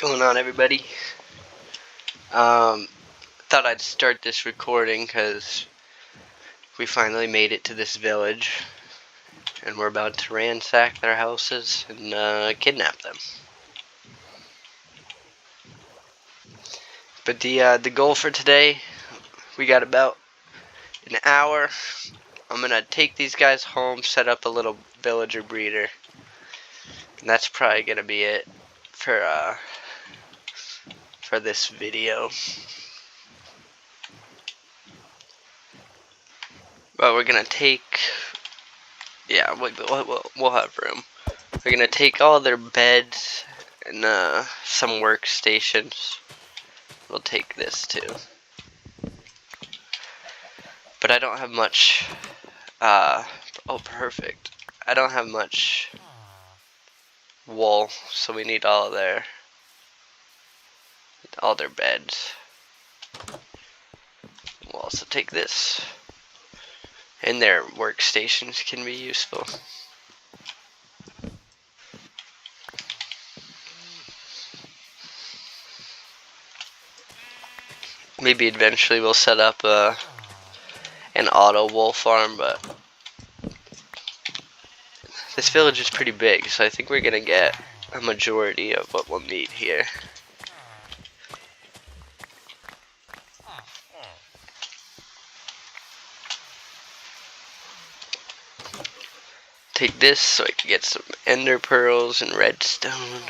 Going on, everybody? Thought I'd start this recording because we finally made it to this village and we're about to ransack their houses and kidnap them. But the goal for today, we got about an hour. I'm gonna take these guys home, set up a little villager breeder, and that's probably gonna be it for this video. But we're gonna take, yeah, we'll have room. We're gonna take all their beds and some workstations. We'll take this too. But I don't have much. Oh, perfect. I don't have much wool, so we need all their beds. We'll also take this, and their workstations can be useful. Maybe eventually we'll set up an auto wool farm, but this village is pretty big, so I think we're gonna get a majority of what we'll need here. Take this so I can get some ender pearls and redstone.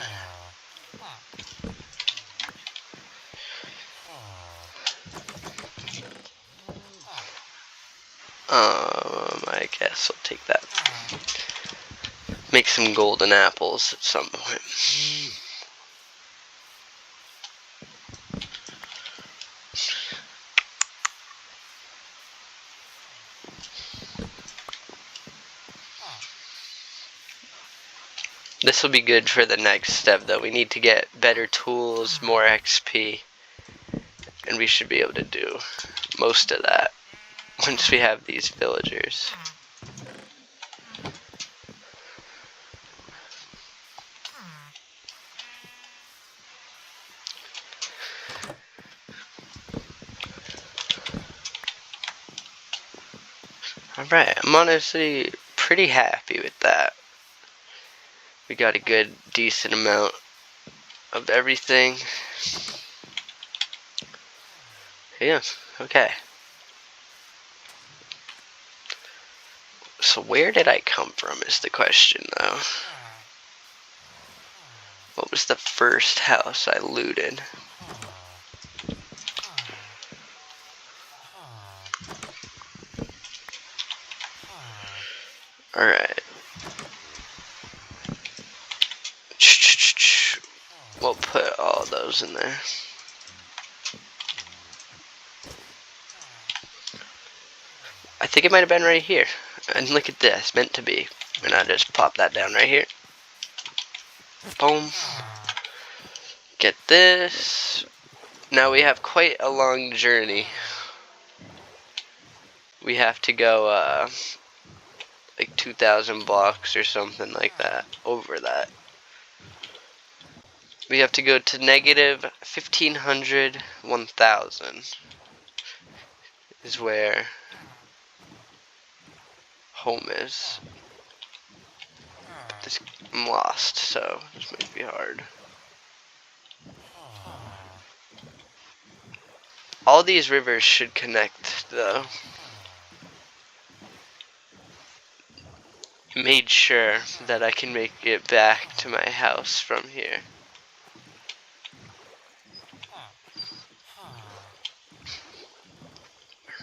I guess I'll take that. Make some golden apples at some point. This will be good for the next step, though. We need to get better tools, more XP, and we should be able to do most of that once we have these villagers. Alright, I'm honestly pretty happy with that. We got a good, decent amount of everything. Yeah, okay. So where did I come from is the question, though. What was the first house I looted? Alright. We'll put all those in there. I think it might have been right here. And look at this, meant to be. And I just pop that down right here. Boom. Get this. Now we have quite a long journey. We have to go like 2,000 blocks or something like that. Over that. We have to go to negative 1,500, 1,000 is where home is. But I'm lost, so this might be hard. All these rivers should connect, though. Made sure that I can make it back to my house from here.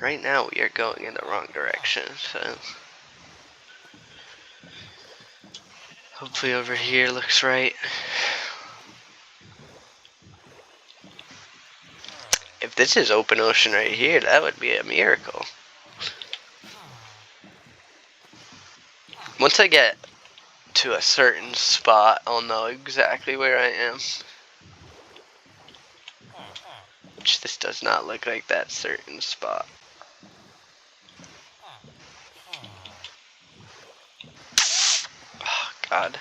Right now we are going in the wrong direction, so hopefully over here looks right. If this is open ocean right here, that would be a miracle. Once I get to a certain spot, I'll know exactly where I am. Which this does not look like that certain spot. Oh, God.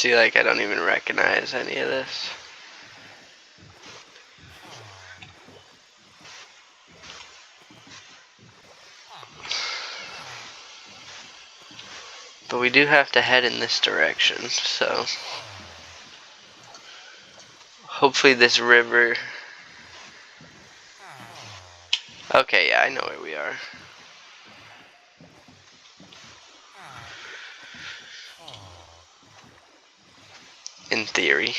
See, like, I don't even recognize any of this. But we do have to head in this direction, so hopefully this river... Okay, yeah, I know where we are. In theory.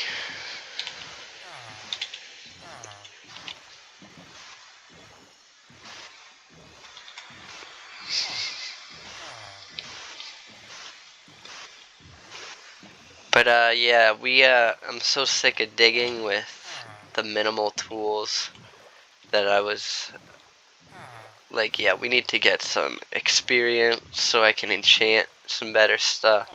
But yeah, I'm so sick of digging with the minimal tools that I was like, yeah, we need to get some experience so I can enchant some better stuff.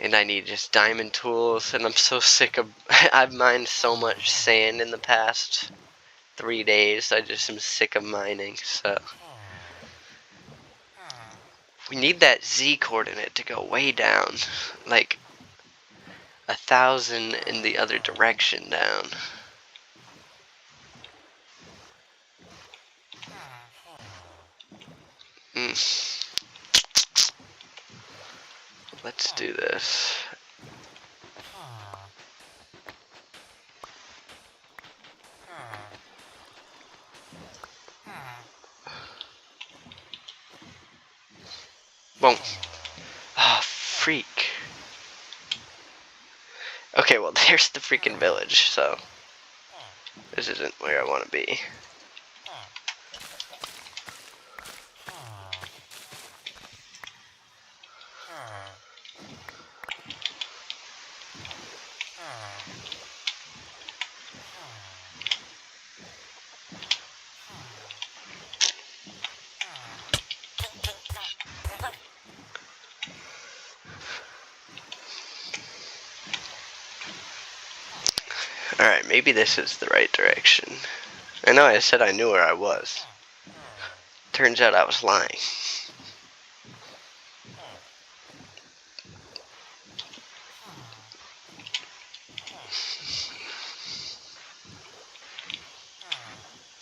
And I need just diamond tools, and I'm so sick of... I've mined so much sand in the past 3 days, I just am sick of mining, so... We need that Z coordinate to go way down, like 1,000 in the other direction down. Let's do this. Boom. Ah, freak. Okay, well, there's the freaking village, so this isn't where I want to be. Alright, maybe this is the right direction. I know I said I knew where I was. Turns out I was lying.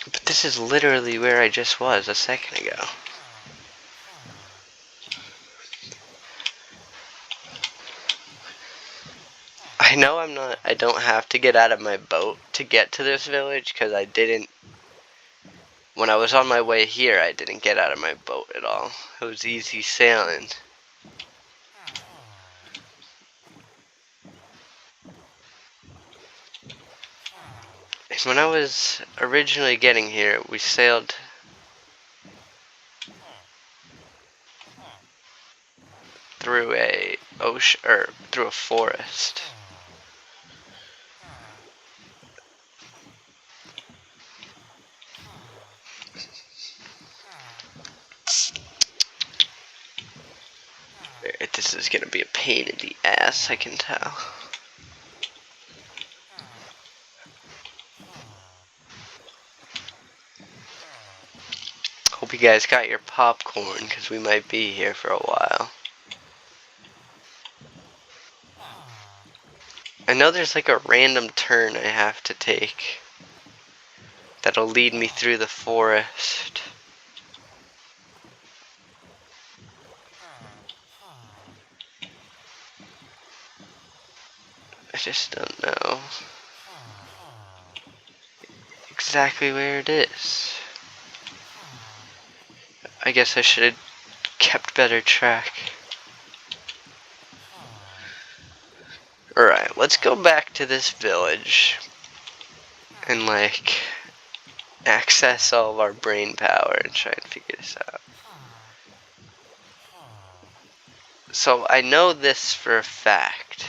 But this is literally where I just was a second ago. I know I don't have to get out of my boat to get to this village, because I didn't, when I was on my way here, I didn't get out of my boat at all. It was easy sailing. And when I was originally getting here, we sailed through a ocean, or through a forest. This is gonna be a pain in the ass, I can tell. Hope you guys got your popcorn, because we might be here for a while. I know there's like a random turn I have to take that'll lead me through the forest. I just don't know exactly where it is. I guess I should have kept better track. Alright, let's go back to this village and like access all of our brain power and try and figure this out. So I know this for a fact.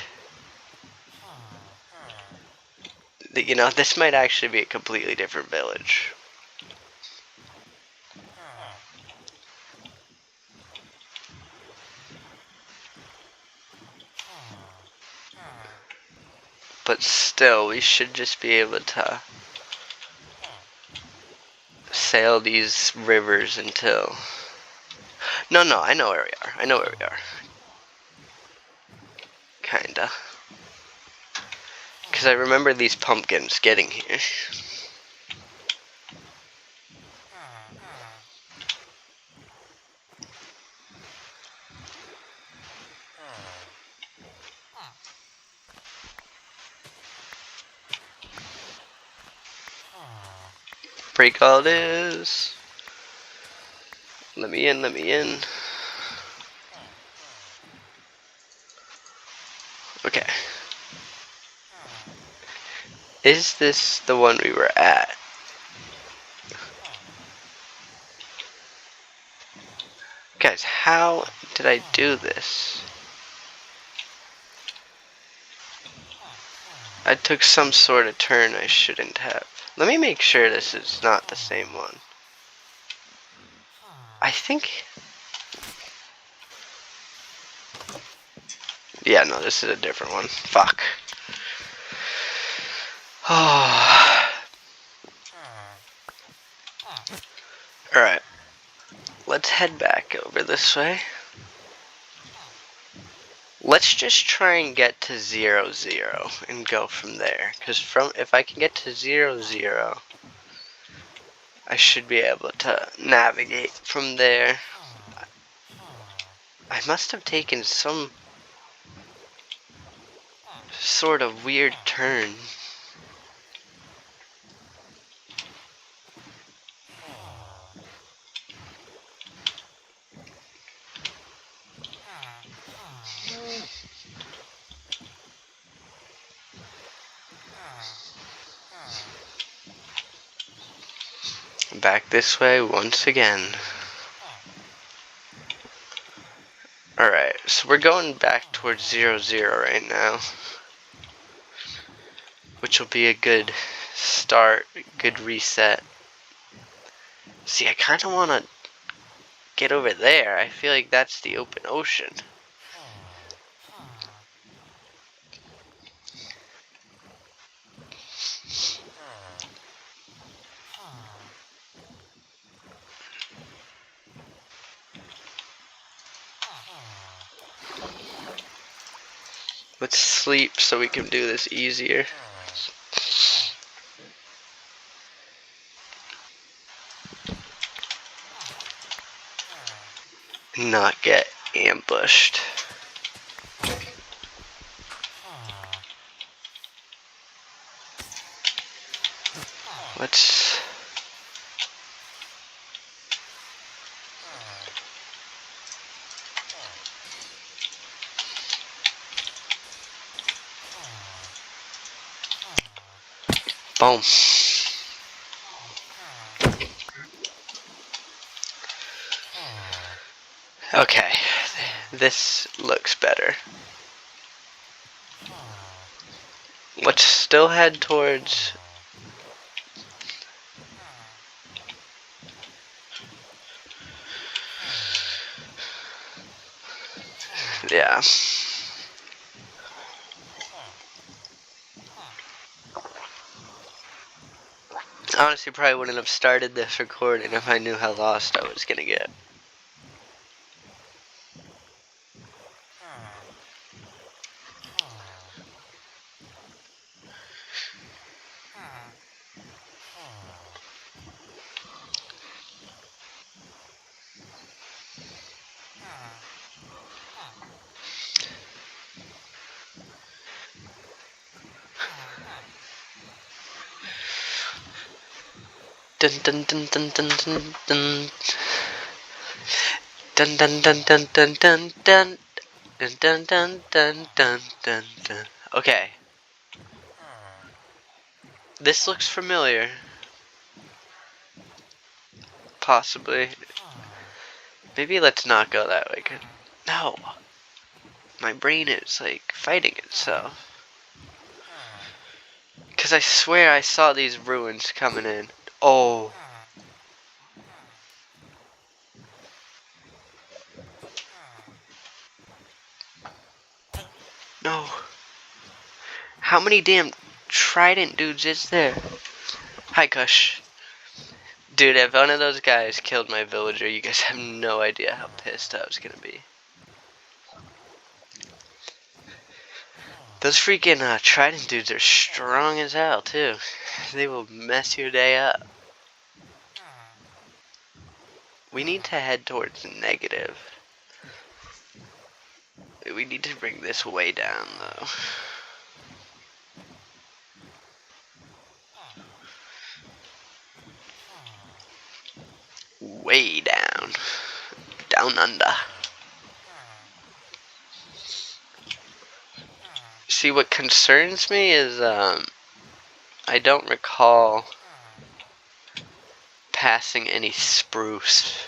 That, you know, this might actually be a completely different village. But still, we should just be able to sail these rivers until... No, I know where we are. I know where we are. kinda. Because I remember these pumpkins getting here. Break all this. Let me in, let me in. Okay. Is this the one we were at? Guys, how did I do this? I took some sort of turn I shouldn't have. Let me make sure this is not the same one. I think... Yeah, no, this is a different one. Fuck. Oh. Alright. Let's head back over this way. Let's just try and get to 0, 0 and go from there. Because if I can get to 0, 0, I should be able to navigate from there. I must have taken some sort of weird turn. Back this way once again. Alright, so we're going back towards 0, 0 right now. Which will be a good start, good reset. See, I kind of want to get over there. I feel like that's the open ocean. Let's sleep so we can do this easier. Not get ambushed. Let's... Boom. Okay, this looks better. Let's still head towards... Yeah. Honestly, probably wouldn't have started this recording if I knew how lost I was gonna get. Dun dun dun dun dun dun dun. Dun dun dun dun dun dun dun. Dun dun dun dun dun dun dun. Okay. This looks familiar. Possibly. Maybe let's not go that way. No. My brain is like fighting itself. Cause I swear I saw these ruins coming in. Oh. No. How many damn trident dudes is there? Hi, Kush. Dude, if one of those guys killed my villager, you guys have no idea how pissed I was gonna be. Those freaking trident dudes are strong as hell, too. They will mess your day up. We need to head towards negative. We need to bring this way down, though. Way down. Down under. See, what concerns me is, I don't recall passing any spruce.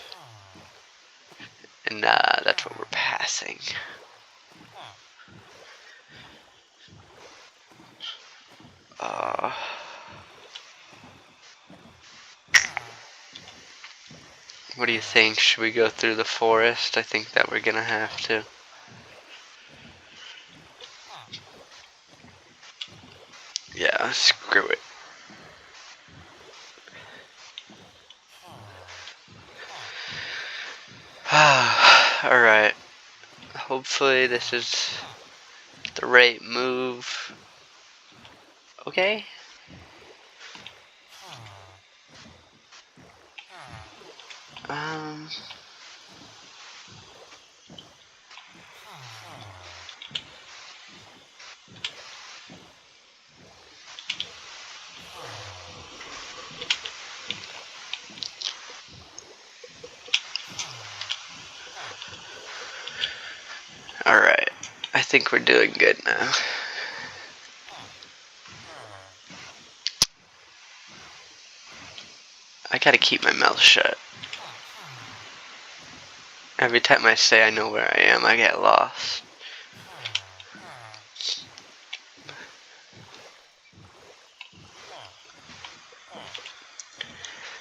And, that's what we're passing. What do you think? Should we go through the forest? I think that we're gonna have to. Yeah, screw it. Alright. Hopefully this is the right move. Okay. Alright. I think we're doing good now. I gotta keep my mouth shut. Every time I say I know where I am, I get lost.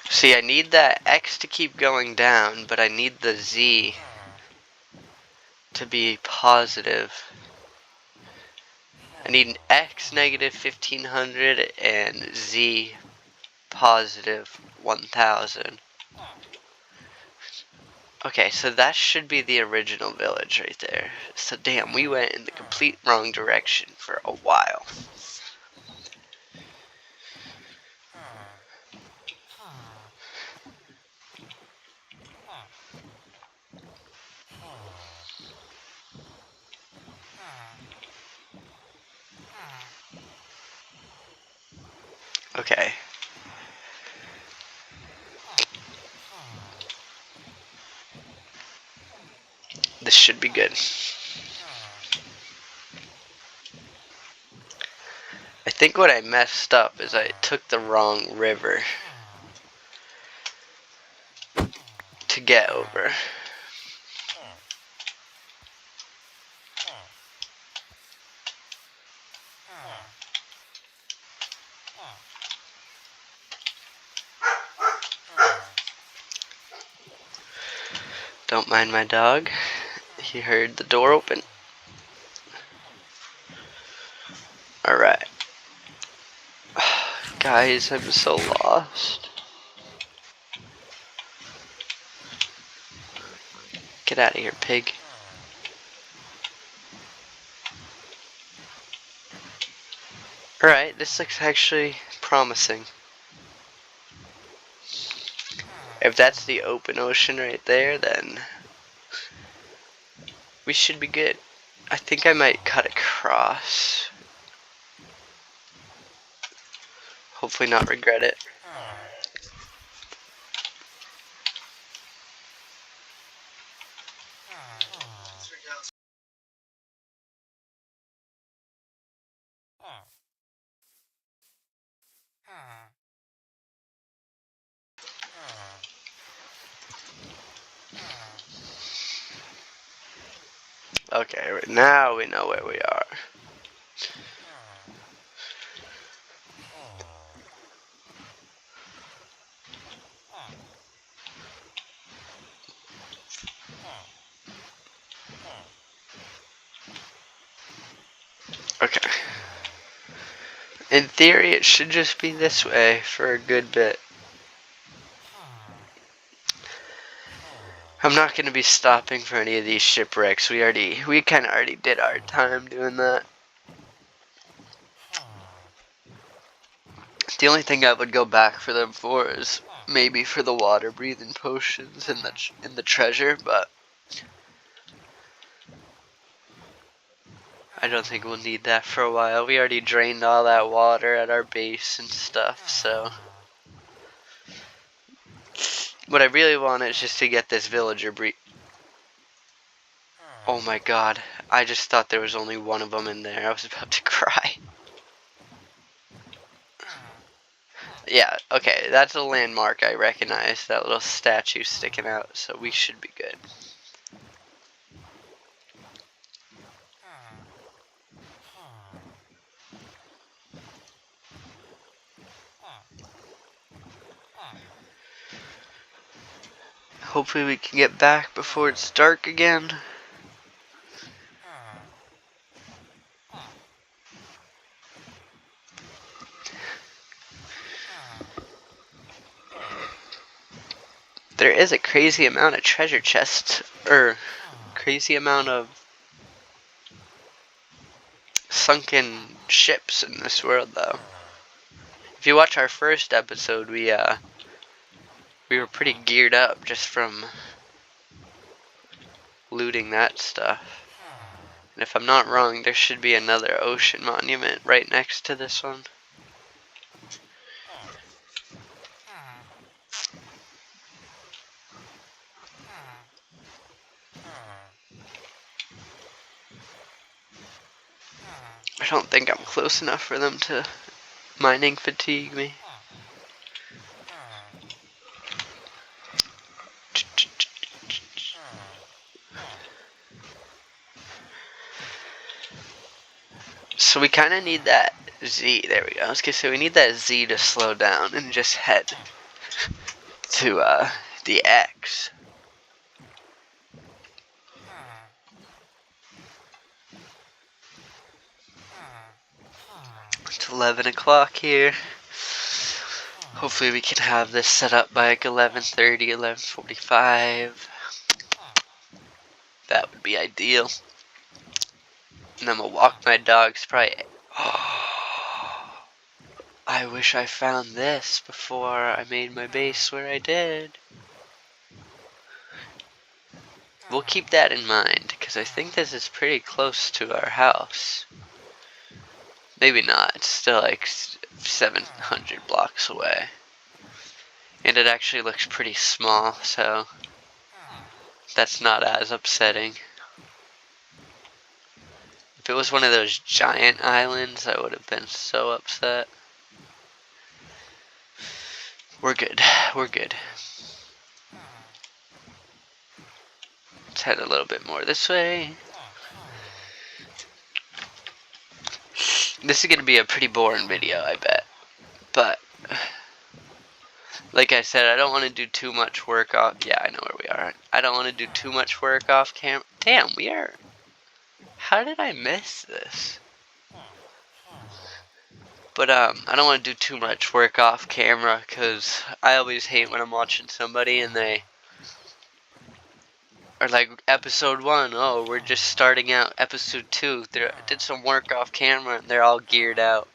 See, I need that X to keep going down, but I need the Z to be positive. I need an X negative 1500 and Z positive 1000. Okay, so that should be the original village right there. So damn, we went in the complete wrong direction for a while. Okay. This should be good. I think what I messed up is I took the wrong river to get over. Don't mind my dog. He heard the door open. Alright. Guys, I'm so lost. Get out of here, pig. Alright, this looks actually promising. If that's the open ocean right there, then we should be good. I think I might cut across. Hopefully not regret it. Okay, right now we know where we are. Okay. In theory, it should just be this way for a good bit. I'm not going to be stopping for any of these shipwrecks. We kind of already did our time doing that. The only thing I would go back for them for is maybe for the water breathing potions and the treasure, but I don't think we'll need that for a while. We already drained all that water at our base and stuff, so what I really want is just to get this villager breed. Oh my god, I just thought there was only one of them in there. I was about to cry. Yeah, okay, that's a landmark I recognize. That little statue sticking out, so we should be good. Hopefully we can get back before it's dark again. There is a crazy amount of treasure chests, or crazy amount of sunken ships in this world, though. If you watch our first episode, we were pretty geared up just from looting that stuff. And if I'm not wrong, there should be another ocean monument right next to this one. I don't think I'm close enough for them to mining fatigue me. So we kind of need that Z. There we go. I was gonna say we need that Z to slow down and just head to the X. It's 11 o'clock here. Hopefully we can have this set up by like 11:30, 11:45. That would be ideal. And I'm gonna walk my dogs probably. Oh, I wish I found this before I made my base where I did. We'll keep that in mind, because I think this is pretty close to our house. Maybe not, it's still like 700 blocks away. And it actually looks pretty small, so that's not as upsetting. If it was one of those giant islands, I would have been so upset. We're good, we're good. Let's head a little bit more this way. This is going to be a pretty boring video, I bet. But, like I said, I don't want to do too much work off... Yeah, I know where we are. I don't want to do too much work off camera. Damn, we are... How did I miss this? But, I don't want to do too much work off camera, because I always hate when I'm watching somebody and they... Or like episode 1, oh, we're just starting out. Episode 2, they did some work off camera and they're all geared out.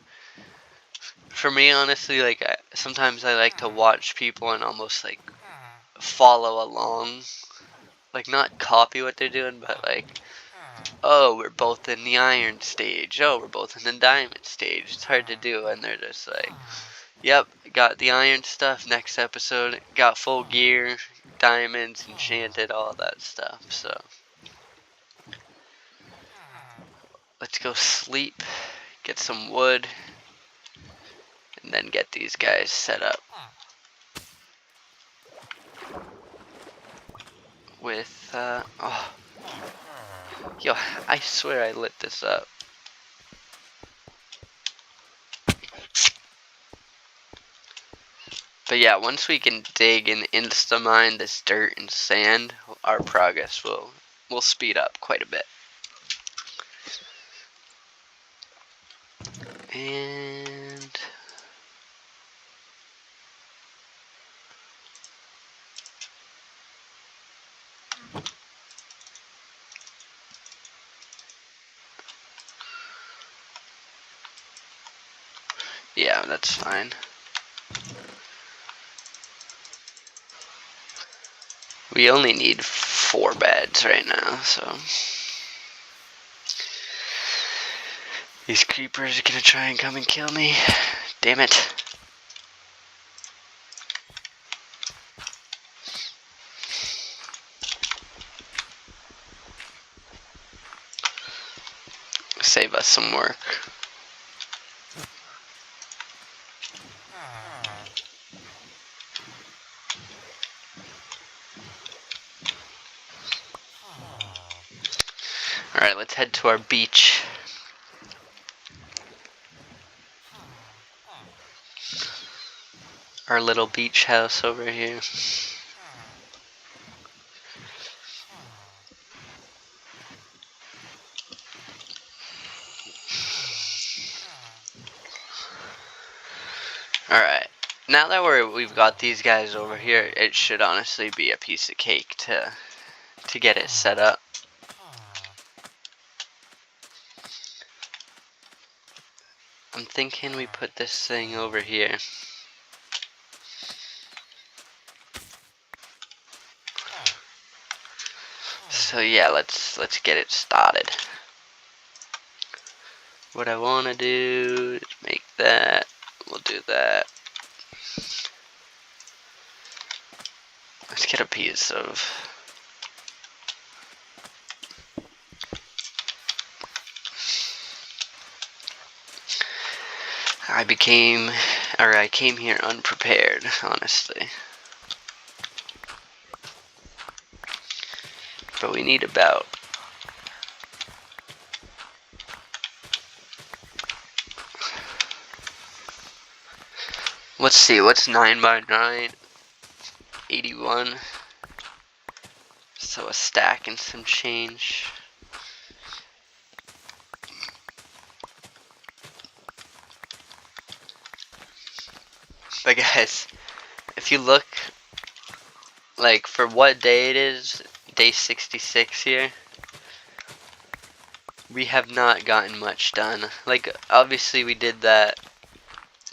For me, honestly, like sometimes I like to watch people and almost like follow along, like not copy what they're doing, but like, oh, we're both in the iron stage. Oh, we're both in the diamond stage. It's hard to do, and they're just like, yep, got the iron stuff. Next episode, got full gear. Diamonds, enchanted, all that stuff. So let's go sleep, get some wood, and then get these guys set up with oh, yo, I swear I lit this up. But yeah, once we can dig and insta-mine this dirt and sand, our progress will speed up quite a bit. And yeah, that's fine. We only need 4 beds right now, so these creepers are gonna try and come and kill me. Damn it. Save us some work. Alright, let's head to our beach. Our little beach house over here. Alright, now that we've got these guys over here, it should honestly be a piece of cake to get it set up. I'm thinking we put this thing over here. So yeah, let's get it started. What I want to do is make that. We'll do that. Let's get a piece of. I came here unprepared, honestly. But we need about. Let's see, what's 9 by 9? 81. So a stack and some change. But guys, if you look, like, for what day it is, day 66 here, we have not gotten much done. Like, obviously we did that,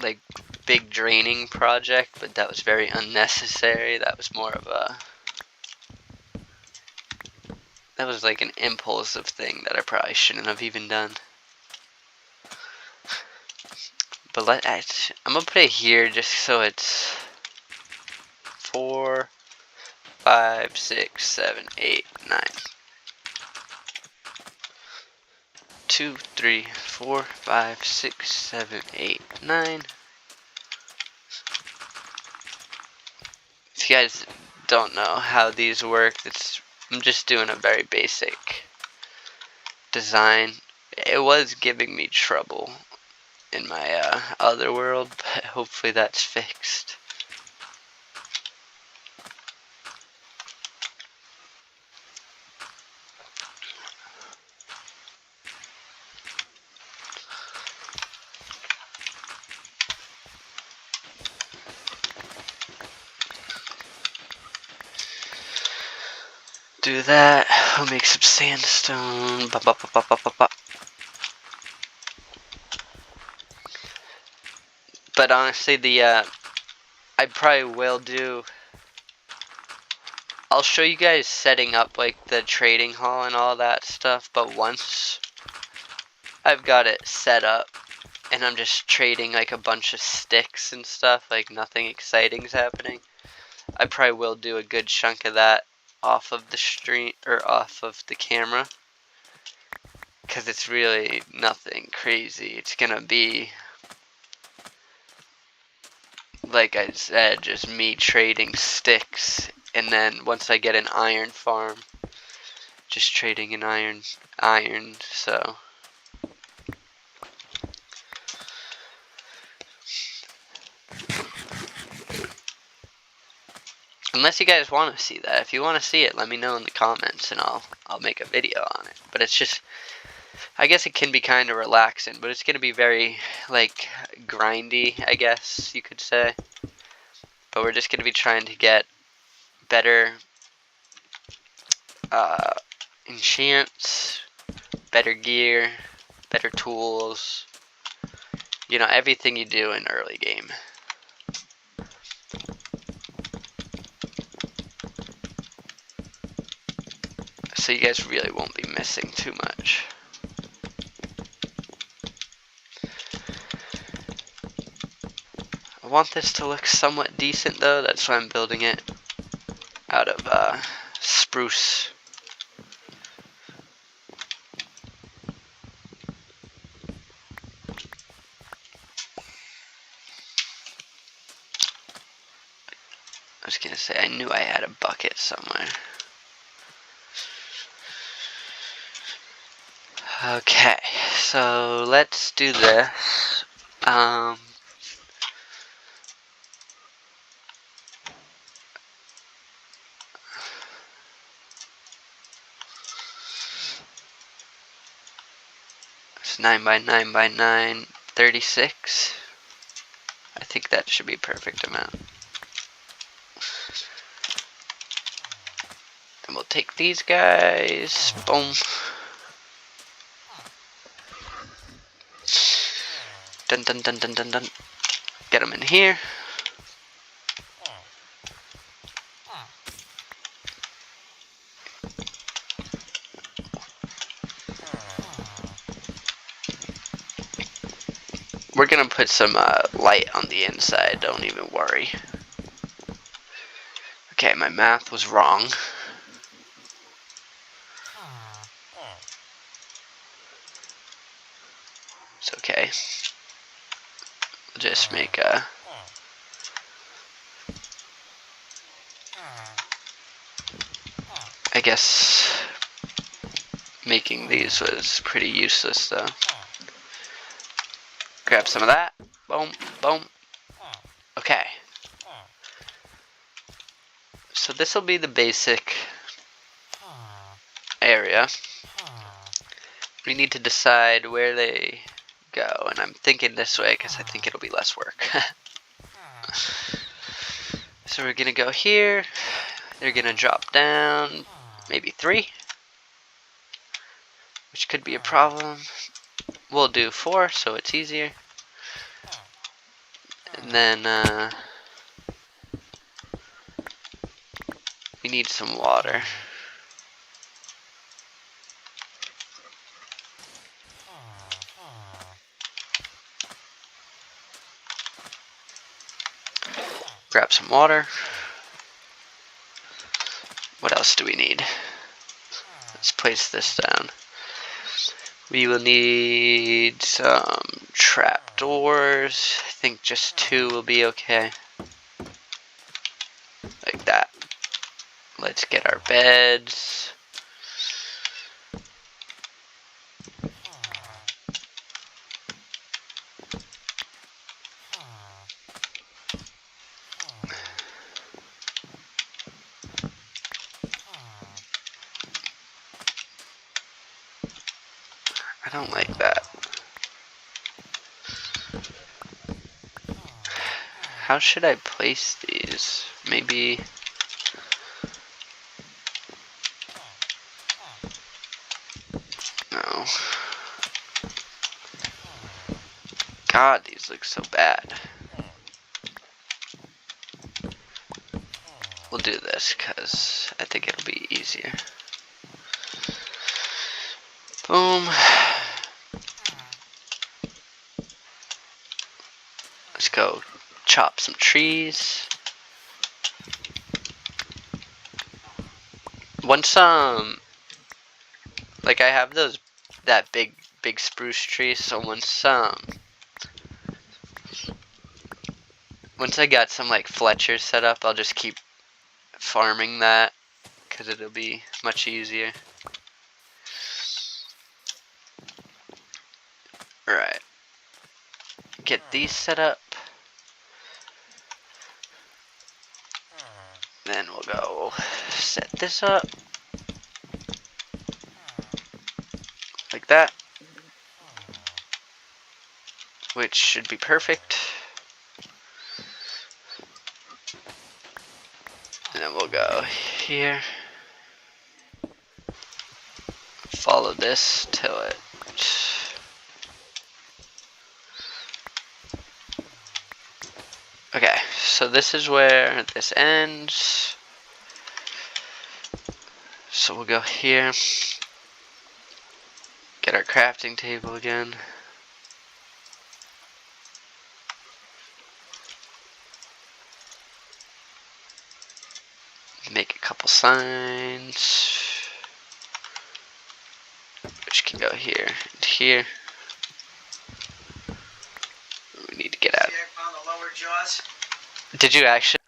like, big draining project, but that was very unnecessary. That was more of a, that was like an impulsive thing that I probably shouldn't have even done. But I'm gonna put it here just so it's 4, 5, 6, 7, 8, 9. 2, 3, 4, 5, 6, 7, 8, 9. If you guys don't know how these work, I'm just doing a very basic design. It was giving me trouble in my other world, but hopefully that's fixed. Do that. I'll make some sandstone. But honestly, I probably will do. I'll show you guys setting up like the trading hall and all that stuff. But once I've got it set up and I'm just trading like a bunch of sticks and stuff, like nothing exciting's happening, I probably will do a good chunk of that off of the stream or off of the camera, because it's really nothing crazy. It's gonna be, like I said, just me trading sticks, and then once I get an iron farm, just trading an iron. So unless you guys want to see that, if you want to see it, let me know in the comments and I'll make a video on it. But it's just, I guess it can be kind of relaxing, but it's gonna be very like grindy, I guess you could say. But we're just gonna be trying to get better enchants, better gear, better tools. You know, everything you do in early game. so you guys really won't be missing too much. I want this to look somewhat decent though, that's why I'm building it out of spruce. I was gonna say, I knew I had a bucket somewhere. Okay, so let's do this. It's 9 by 9 by 9, 36. I think that should be a perfect amount. And we'll take these guys. Boom. Dun dun dun dun dun dun. Get them in here. We're gonna put some light on the inside, don't even worry. Okay, my math was wrong. It's okay. We'll just make a... I guess making these was pretty useless though. Grab some of that. Boom, boom. Okay. So this will be the basic area. We need to decide where they go, and I'm thinking this way because I think it'll be less work. So we're gonna go here. They're gonna drop down maybe 3, which could be a problem. We'll do 4 so it's easier. And then we need some water. Grab some water. What else do we need? Let's place this down. We will need some trapdoors. I think just 2 will be okay. Like that. Let's get our beds. I don't like that. How should I place these? Maybe... No. God, these look so bad. We'll do this because I think it'll be easier. Boom. Let's go chop some trees. Once like I have that big spruce tree, so once I got some like Fletchers set up, I'll just keep farming that because it'll be much easier. Alright. Get these set up. Then we'll go set this up. Like that. Which should be perfect. And then we'll go here. Follow this till it... Okay, so this is where this ends. So we'll go here, get our crafting table again. Make a couple signs, which can go here and here. We need to get out. On the lower jaws. Did you actually?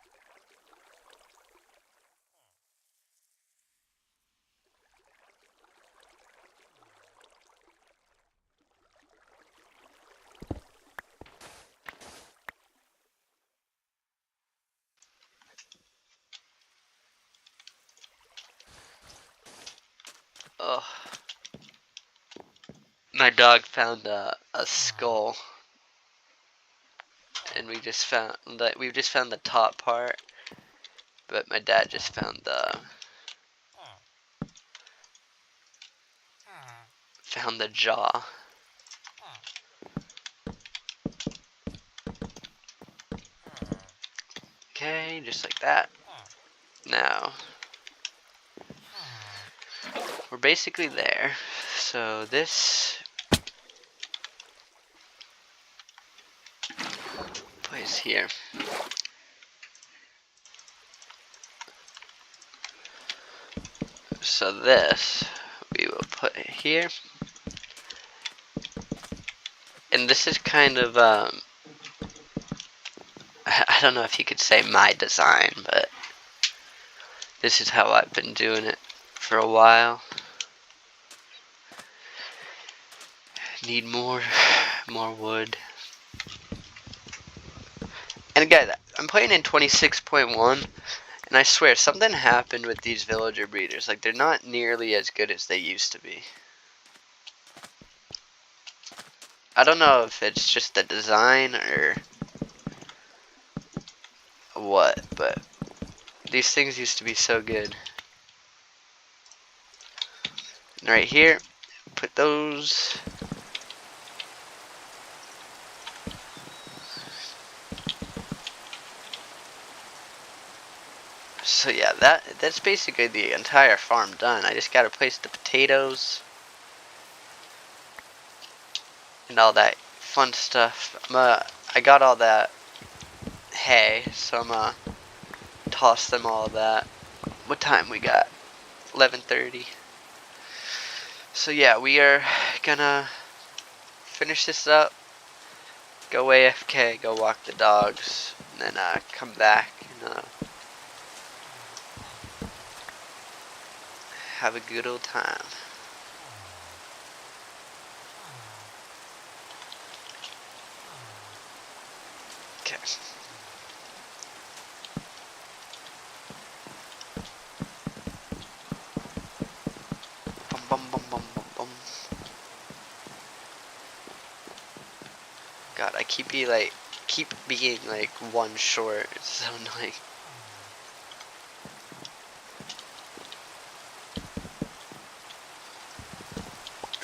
Oh, my dog found a skull, and we just found the top part, but my dad just found the jaw. Okay, just like that. Now we're basically there. So this place here. So this we will put here. And this is kind of I don't know if you could say my design, but this is how I've been doing it for a while. Need more wood. And guys, I'm playing in 26.1, and I swear something happened with these villager breeders. Like, they're not nearly as good as they used to be. I don't know if it's just the design or what, but these things used to be so good. And right here, put those. So yeah, that's basically the entire farm done. I just gotta place the potatoes and all that fun stuff. I got all that hay, so I'm gonna toss them all that. What time we got? 11:30. So yeah, we are gonna finish this up, go AFK, go walk the dogs, and then come back and have a good old time. Okay. Bum, bum, bum, bum, bum, bum. God, I keep being like one short. It's so annoying.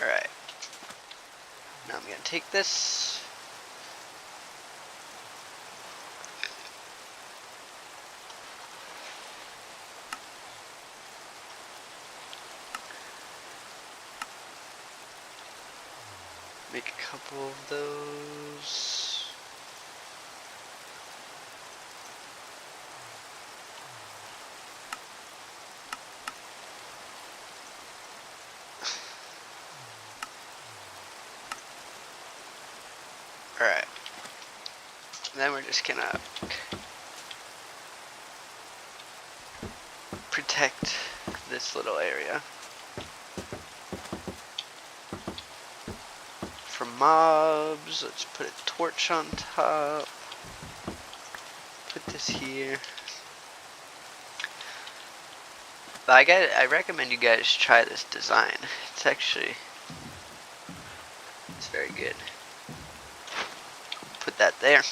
Alright. Now I'm gonna take this. Make a couple of those. Alright. Then we're just gonna protect this little area from mobs. Let's put a torch on top. Put this here. But I recommend you guys try this design. It's very good. Put that there.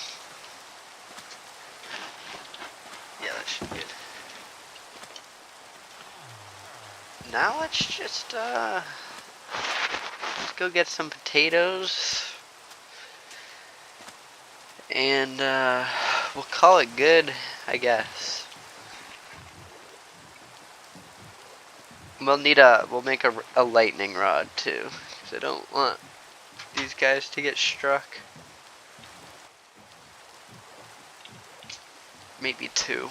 Yeah, that should be good. Now let's just let's go get some potatoes. And we'll call it good, I guess. We'll make a lightning rod too, because I don't want these guys to get struck. Maybe 2.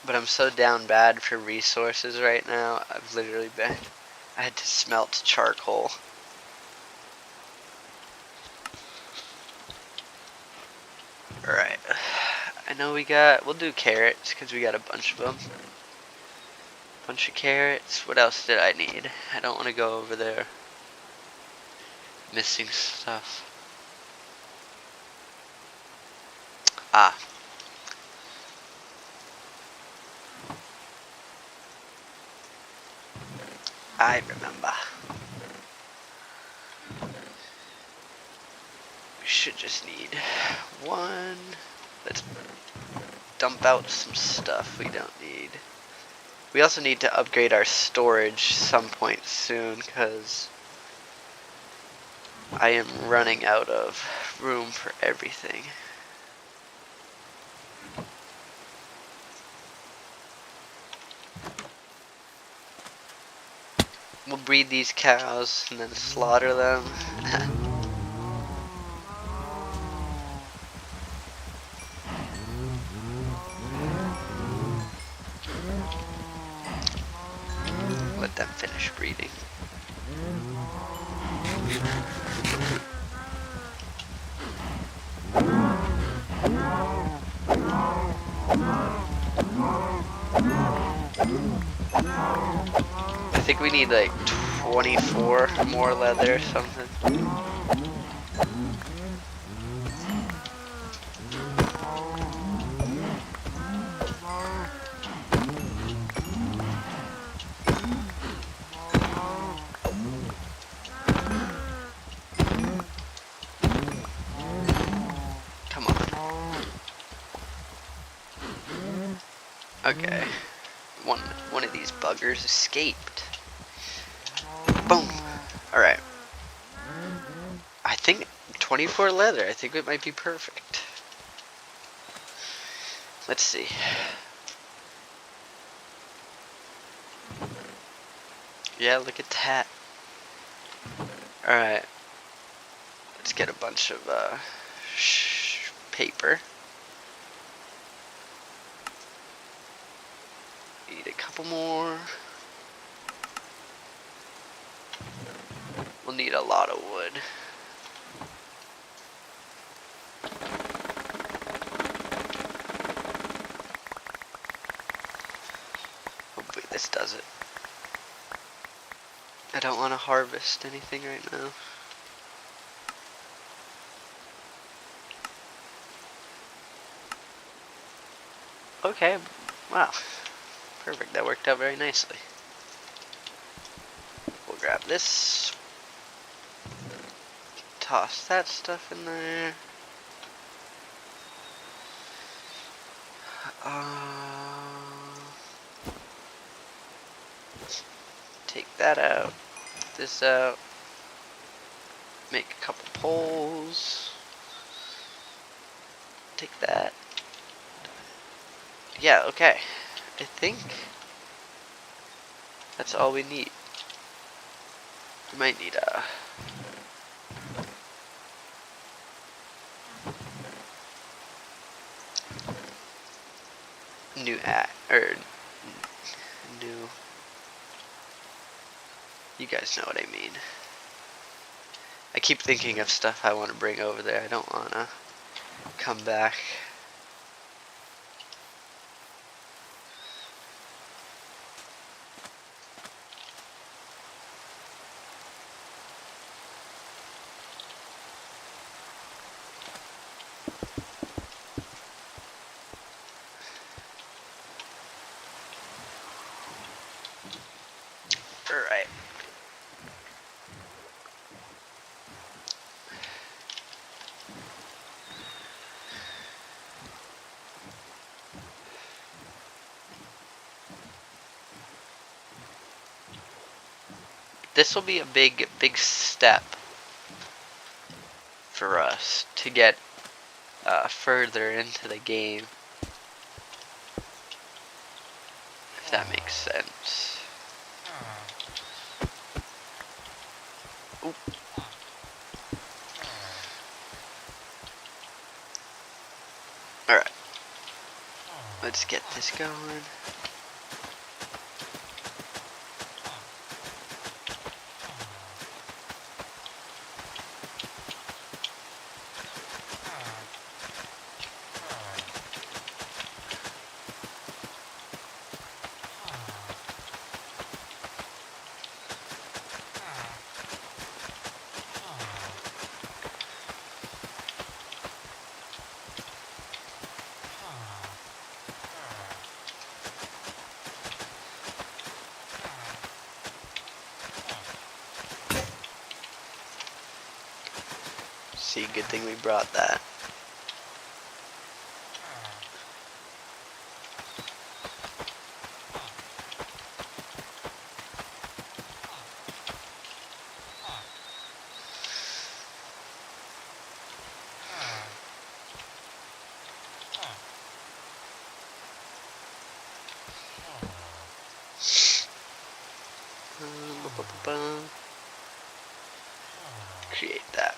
But I'm so down bad for resources right now. I had to smelt charcoal. Alright. I know we'll do carrots because we got a bunch of them. Bunch of carrots. What else did I need? I don't want to go over there missing stuff. Ah. I remember. We should just need 1. Let's dump out some stuff we don't need. We also need to upgrade our storage some point soon, because I am running out of room for everything. We'll breed these cows and then slaughter them. Let them finish breeding. I think we need like 24 more leather or something. Come on. Okay. One of these buggers escaped. Boom. Alright. I think 24 leather. I think it might be perfect. Let's see. Yeah, look at that. Alright. Let's get a bunch of paper. Need a couple more. We'll need a lot of wood. Hopefully this does it. I don't want to harvest anything right now. Okay, wow. Perfect, that worked out very nicely. We'll grab this. Toss that stuff in there. Take that out. This out. Make a couple poles. Take that. Yeah, okay. I think that's all we need. We might need a new new. You guys know what I mean. I keep thinking of stuff I want to bring over there. I don't want to come back. Alright. This will be a big step for us to get further into the game, if that makes sense. Oop. Alright, let's get this going. See, good thing we brought that. Create that.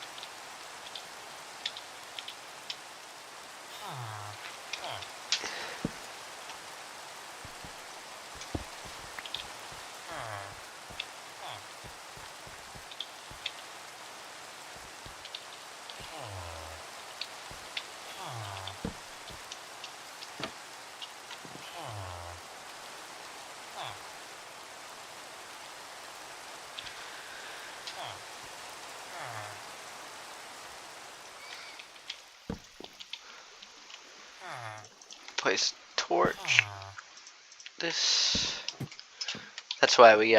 Place torch. This. That's why we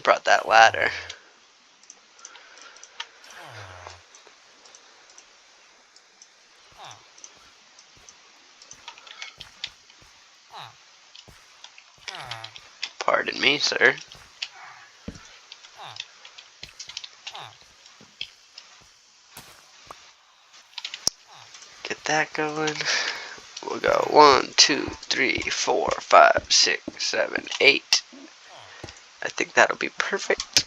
brought that ladder. Pardon me, sir. Get that going. We'll go 1, 2, 3, 4, 5, 6, 7, 8. I think that'll be perfect.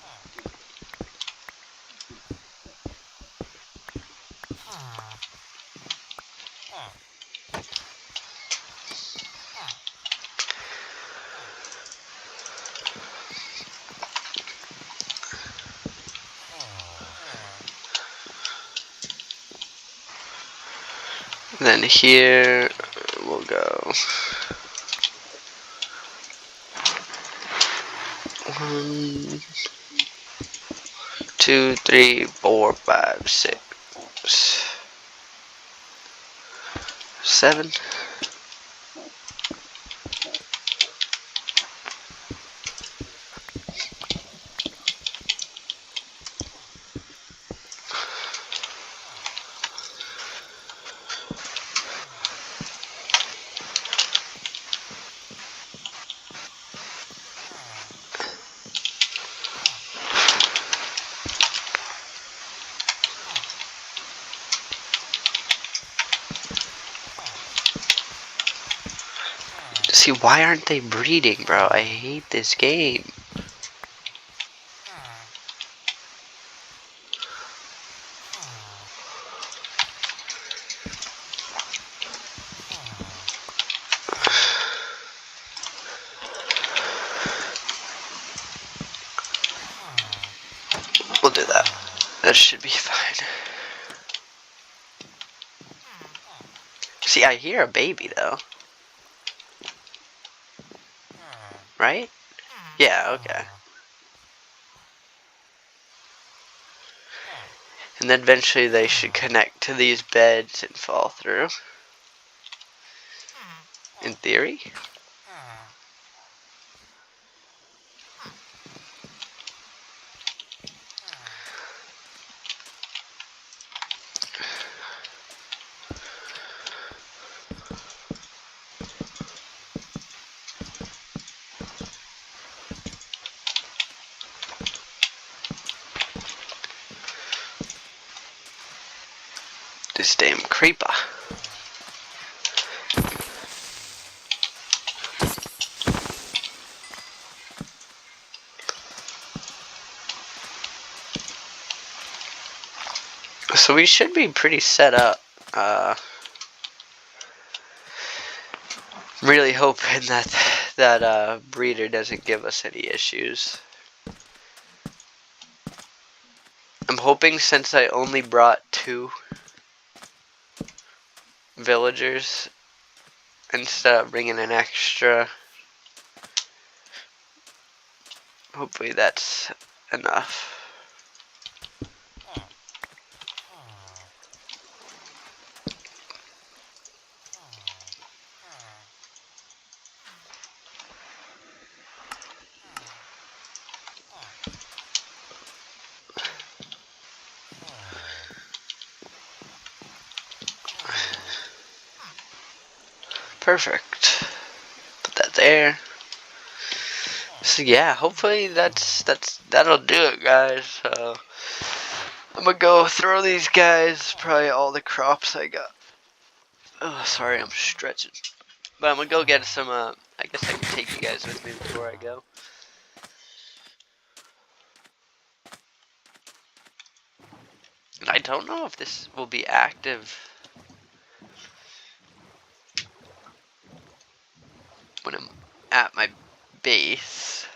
Then here we'll go 1, 2, 3, 4, 5, 6, 7. See, why aren't they breeding, bro? I hate this game. We'll do that. That should be fine. See, I hear a baby, though. Right? Yeah, okay. And then eventually they should connect to these beds and fall through. In theory. This damn creeper. So we should be pretty set up. Really hoping that breeder doesn't give us any issues. I'm hoping, since I only brought 2 villagers instead of bringing an extra, hopefully that's enough. Perfect. Put that there. So yeah, hopefully that'll do it, guys. So I'm gonna go throw these guys probably all the crops I got. Oh, sorry, I'm stretching. But I'm gonna go get some. I guess I can take you guys with me before I go. And I don't know if this will be active when I'm at my base.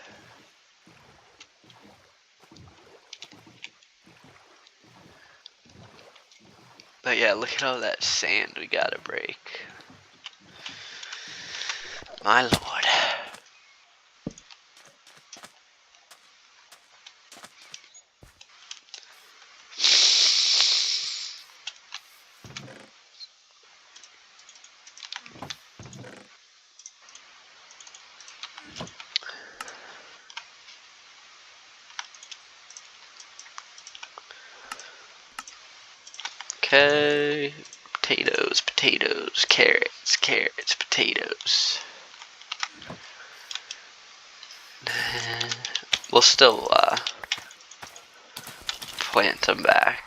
But yeah, look at all that sand we gotta break. My lord. Okay, potatoes, potatoes, carrots, carrots, potatoes. We'll still plant them back.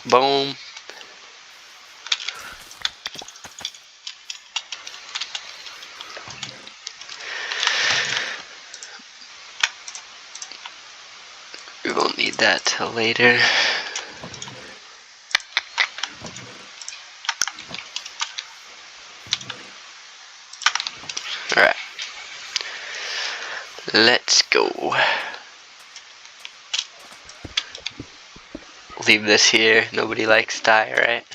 Boom. We won't need that till later. Alright. Let's go. Leave this here. Nobody likes dye, right?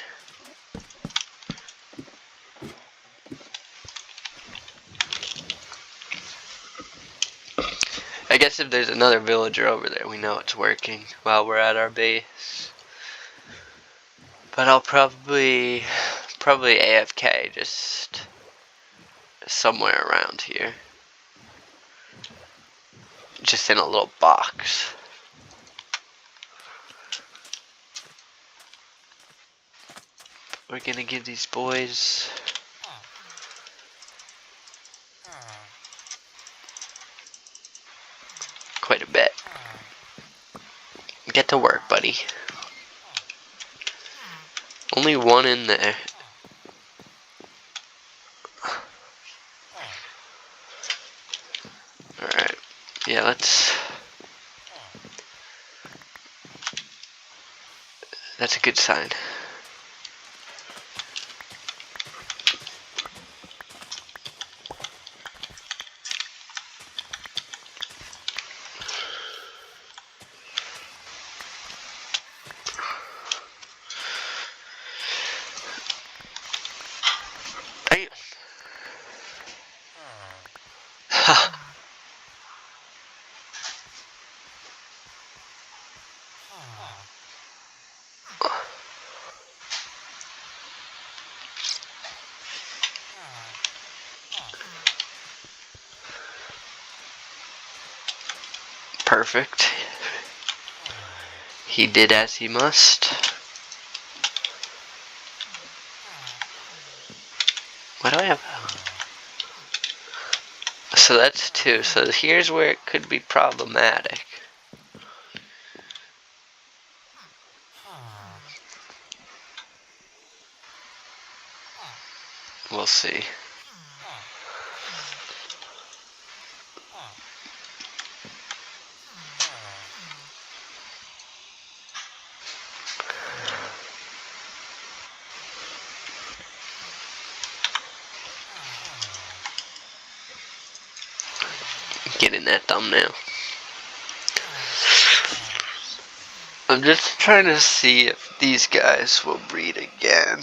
I guess if there's another villager over there, we know it's working while we're at our base. But I'll probably AFK just somewhere around here. Just in a little box. We're gonna give these boys quite a bit. Get to work, buddy. Only one in there. Alright. Yeah, that's a good sign. Hey. perfect. He did as he must. Why do I have... So that's 2. So here's where it could be problematic. We'll see. Get in that thumbnail. I'm just trying to see if these guys will breed again.